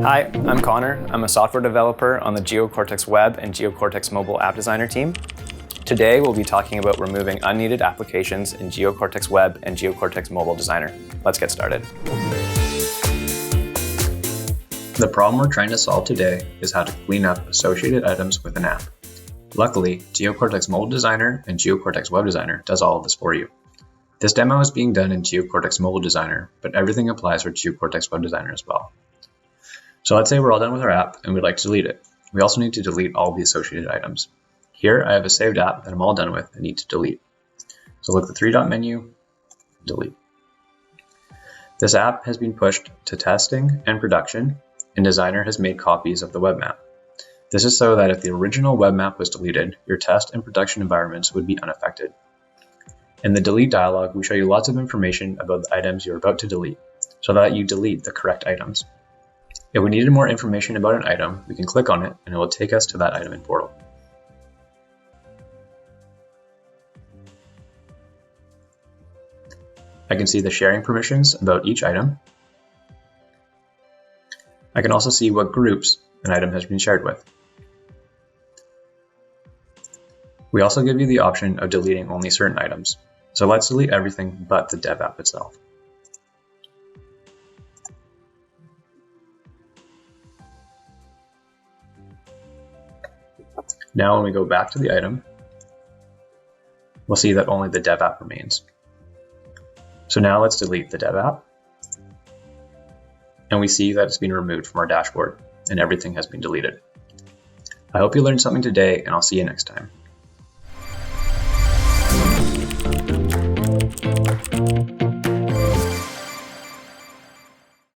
Hi, I'm Connor. I'm a software developer on the Geocortex Web and Geocortex Mobile App Designer team. Today, we'll be talking about removing unneeded applications in Geocortex Web and Geocortex Mobile Designer. Let's get started. The problem we're trying to solve today is how to clean up associated items with an app. Luckily, Geocortex Mobile Designer and Geocortex Web Designer does all of this for you. This demo is being done in Geocortex Mobile Designer, but everything applies for Geocortex Web Designer as well. So let's say we're all done with our app and we'd like to delete it. We also need to delete all the associated items. Here I have a saved app that I'm all done with and need to delete. So look at the three-dot menu, delete. This app has been pushed to testing and production, and Designer has made copies of the web map. This is so that if the original web map was deleted, your test and production environments would be unaffected. In the delete dialog, we show you lots of information about the items you're about to delete, so that you delete the correct items. If we needed more information about an item, we can click on it and it will take us to that item in Portal. I can see the sharing permissions about each item. I can also see what groups an item has been shared with. We also give you the option of deleting only certain items. So let's delete everything but the dev app itself. Now when we go back to the item, we'll see that only the dev app remains. So now let's delete the dev app. And we see that it's been removed from our dashboard and everything has been deleted. I hope you learned something today, and I'll see you next time.